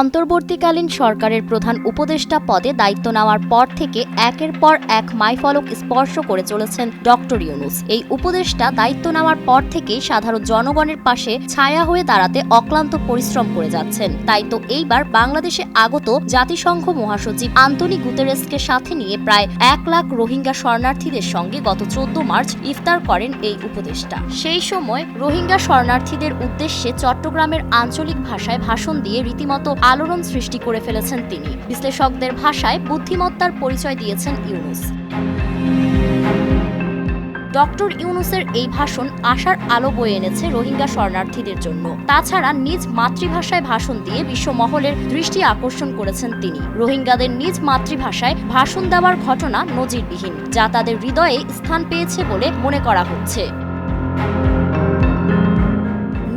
অন্তর্বর্তীকালীন সরকারের প্রধান উপদেষ্টা পদে দায়িত্ব নেওয়ার পর থেকে একের পর এক মাইলফলক স্পর্শ করে চলেছেন ডক্টর ইউনূস। এই উপদেষ্টা দায়িত্ব নেওয়ার পর থেকেই সাধারণ জনগণের পাশে ছায়া হয়ে দাঁড়াতে অক্লান্ত পরিশ্রম করে যাচ্ছেন। তাই তো এইবার বাংলাদেশে আগত জাতিসংঘ মহাসচিব আন্তোনি গুতেরেসকে সাথে নিয়ে প্রায় 1 লাখ রোহিঙ্গা শরণার্থীদের সঙ্গে গত 14 মার্চ ইফতার করেন এই উপদেষ্টা। সেই সময় রোহিঙ্গা শরণার্থীদের উদ্দেশ্যে চট্টগ্রামের আঞ্চলিক ভাষায় ভাষণ দিয়ে রীতিমতো আলোড়ন সৃষ্টি করে ফেলেছেন তিনি। বিশ্লেষকদের ভাষায় বুদ্ধিমত্তার পরিচয় দিয়েছেন ইউনূস। ডক্টর ইউনূসের এই ভাষণ আশার আলো বয়ে এনেছে রোহিঙ্গা শরণার্থীদের জন্য। তাছাড়া নিজ মাতৃভাষায় ভাষণ দিয়ে বিশ্বমহলের দৃষ্টি আকর্ষণ করেছেন তিনি। রোহিঙ্গাদের নিজ মাতৃভাষায় ভাষণ দেওয়ার ঘটনা নজিরবিহীন, যা তাদের হৃদয়ে স্থান পেয়েছে বলে মনে করা হচ্ছে।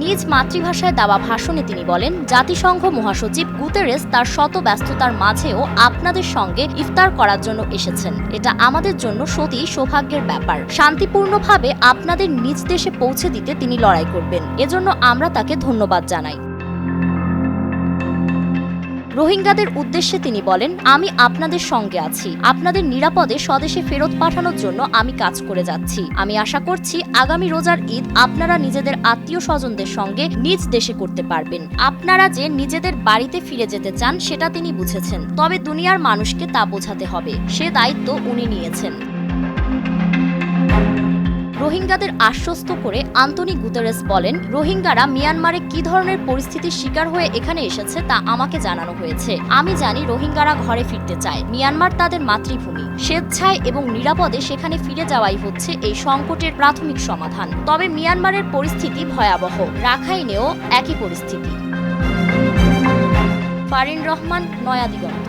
নিজ মাতৃভাষায় দেওয়া ভাষণে তিনি বলেন, জাতিসংঘ মহাসচিব গুতেরেস তার শত ব্যস্ততার মাঝেও আপনাদের সঙ্গে ইফতার করার জন্য এসেছেন। এটা আমাদের জন্য সত্যিই সৌভাগ্যের ব্যাপার। শান্তিপূর্ণভাবে আপনাদের নিজ দেশে পৌঁছে দিতে তিনি লড়াই করবেন, এজন্য আমরা তাকে ধন্যবাদ জানাই। রোহিঙ্গাদের উদ্দেশ্যে তিনি বলেন, আমি আপনাদের সঙ্গে আছি। আপনাদের নিরাপদে স্বদেশে ফেরত পাঠানোর জন্য আমি কাজ করে যাচ্ছি। আমি আশা করছি আগামী রোজার ঈদ আপনারা নিজেদের আত্মীয় স্বজনদের সঙ্গে নিজ দেশে করতে পারবেন। আপনারা যে নিজেদের বাড়িতে ফিরে যেতে চান সেটা তিনি বুঝেছেন, তবে দুনিয়ার মানুষকে তা বোঝাতে হবে। সে দায়িত্ব উনি নিয়েছেন। রোহিঙ্গাদের আশ্বস্ত করে আন্তোনি গুতেরেস বলেন, রোহিঙ্গারা মিয়ানমারে কি ধরনের পরিস্থিতির শিকার হয়ে এখানে এসেছে তা আমাকে জানানো হয়েছে। আমি জানি রোহিঙ্গারা ঘরে ফিরতে চায়। মিয়ানমার তাদের মাতৃভূমি। স্বেচ্ছায় এবং নিরাপদে সেখানে ফিরে যাওয়াই হচ্ছে এই সংকটের প্রাথমিক সমাধান। তবে মিয়ানমারের পরিস্থিতি ভয়াবহ। রাখাইনেও একই পরিস্থিতি। ফারিন রহমান, নয়া দিগন্ত।